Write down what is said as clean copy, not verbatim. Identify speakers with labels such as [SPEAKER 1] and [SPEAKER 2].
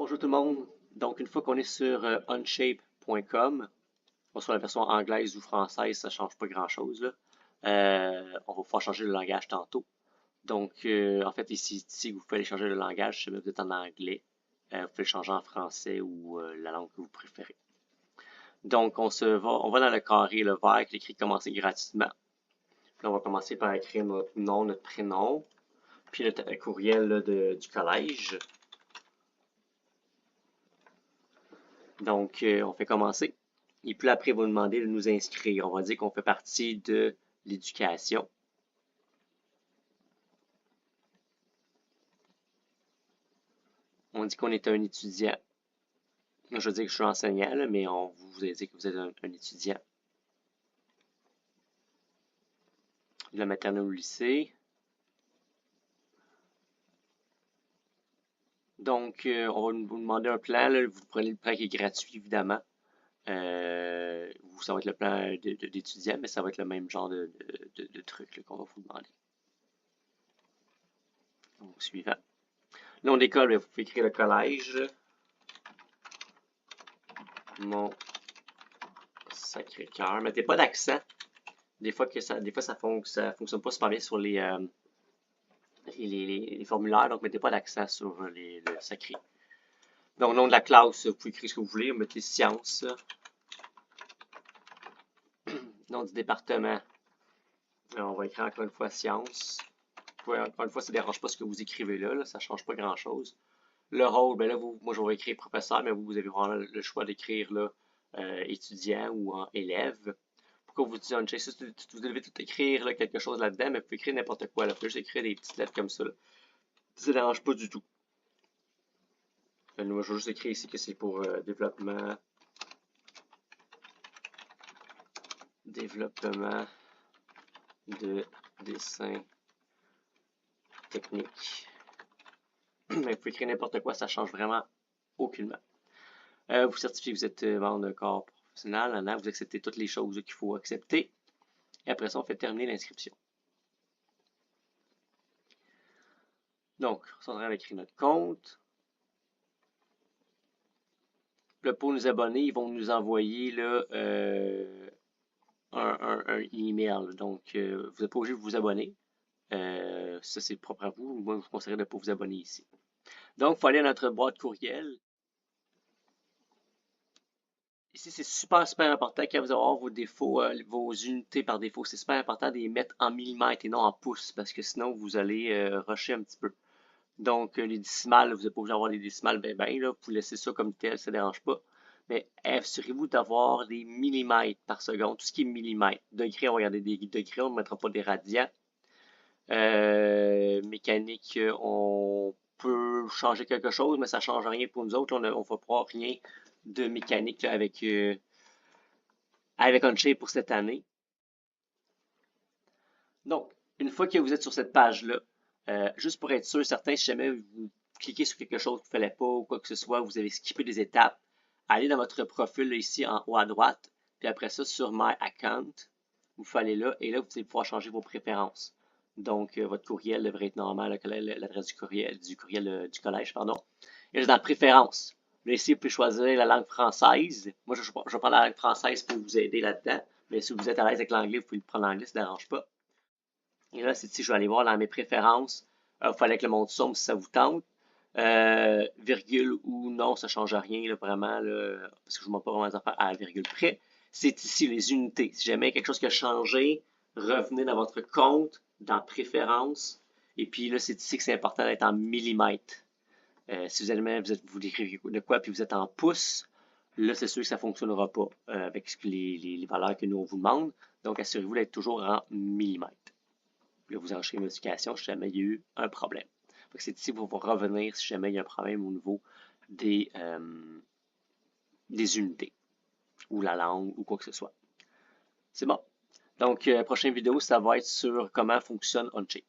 [SPEAKER 1] Bonjour tout le monde. Donc, une fois qu'on est sur onshape.com, qu'on soit la version anglaise ou française, ça ne change pas grand-chose, là. On va pouvoir changer le langage tantôt. Donc, en fait, ici, vous pouvez aller changer le langage si vous êtes en anglais. Vous pouvez le changer en français ou la langue que vous préférez. Donc, on va dans le carré, le vert, qui est écrit commencer gratuitement. Puis là, on va commencer par écrire notre nom, notre prénom, puis le courriel là, du collège. Donc, on fait commencer. Et puis après, il va nous demander de nous inscrire. On va dire qu'on fait partie de l'éducation. On dit qu'on est un étudiant. Je veux dire que je suis enseignant, là, mais on vous a dit que vous êtes un étudiant. De la maternelle au lycée. Donc, on va vous demander un plan. Là. Vous prenez le plan qui est gratuit, évidemment. Ça va être le plan d'étudiant, mais ça va être le même genre de truc qu'on va vous demander. Donc, suivant. Nom d'école, vous pouvez écrire le collège. Mon Sacré-Cœur. Mettez pas d'accent. Des fois, ça fonctionne pas super bien sur les formulaires, donc mettez pas d'accent sur le sacré. Donc, nom de la classe, vous pouvez écrire ce que vous voulez. Mettez sciences. Nom du département. Alors, on va écrire encore une fois sciences. Encore une fois, ça ne dérange pas ce que vous écrivez là, ça ne change pas grand-chose. Le rôle, ben là, moi je vais écrire professeur, mais vous avez vraiment le choix d'écrire là étudiant ou élève. Pourquoi vous dites Unchained? Vous devez tout écrire là, quelque chose là-dedans, mais vous pouvez écrire n'importe quoi. Là. Vous pouvez juste écrire des petites lettres comme ça. Là. Ça ne dérange pas du tout. Moi, je vais juste écrire ici que c'est pour développement de dessin technique. Mais vous pouvez écrire n'importe quoi, ça change vraiment aucunement. Vous certifiez que vous êtes membre d'un corps professionnel, vous acceptez toutes les choses qu'il faut accepter. Et après ça, on fait terminer l'inscription. Donc, on va écrire notre compte. Là, pour nous abonner, ils vont nous envoyer là, un email. Donc, vous n'êtes pas obligé de vous abonner. Ça, c'est propre à vous. Moi, je vous conseillerais de ne pas vous abonner ici. Donc, il faut aller à notre boîte courriel. Ici, c'est super, super important quand vous avez vos défauts, vos unités par défaut. C'est super important de les mettre en millimètres et non en pouces parce que sinon, vous allez rusher un petit peu. Donc, les décimales, vous n'êtes pas obligé d'avoir les décimales là, vous pouvez laisser ça comme tel, ça ne dérange pas. Mais assurez-vous d'avoir des millimètres par seconde, tout ce qui est millimètres. Degrés, on va regarder des degrés, on ne mettra pas des radians. Mécanique, on peut changer quelque chose, mais ça ne change rien pour nous autres. On ne va pas rien de mécanique là, avec Onshape pour cette année. Donc, une fois que vous êtes sur cette page-là, juste pour être sûr, certain, si jamais vous cliquez sur quelque chose qu'il ne fallait pas ou quoi que ce soit, vous avez skippé des étapes, allez dans votre profil là, ici en haut à droite, puis après ça, sur My Account, vous allez là, et là, vous allez pouvoir changer vos préférences. Donc, votre courriel devrait être normal, l'adresse du courriel du collège, pardon. Et là, dans Préférences, là, ici, vous pouvez choisir la langue française. Moi, je vais prendre la langue française pour vous aider là-dedans. Mais si vous êtes à l'aise avec l'anglais, vous pouvez prendre l'anglais, ça ne dérange pas. Et là, c'est ici, je vais aller voir dans mes préférences. Il fallait que le monde somme si ça vous tente. Virgule ou non, ça ne change rien, là, vraiment, là, parce que je ne montre pas vraiment les affaires à la virgule près. C'est ici les unités. Si jamais il y a quelque chose qui a changé, revenez dans votre compte, dans Préférences. Et puis là, c'est ici que c'est important d'être en millimètres. Si vous écrivez de quoi, puis vous êtes en pouces, là, c'est sûr que ça ne fonctionnera pas avec les valeurs que nous, on vous demande. Donc, assurez-vous d'être toujours en millimètres. Là, vous enregistrez une notification si jamais il y a eu un problème. C'est ici pour vous revenir si jamais il y a un problème au niveau des unités ou la langue ou quoi que ce soit. C'est bon. Donc, prochaine vidéo, ça va être sur comment fonctionne Onshape.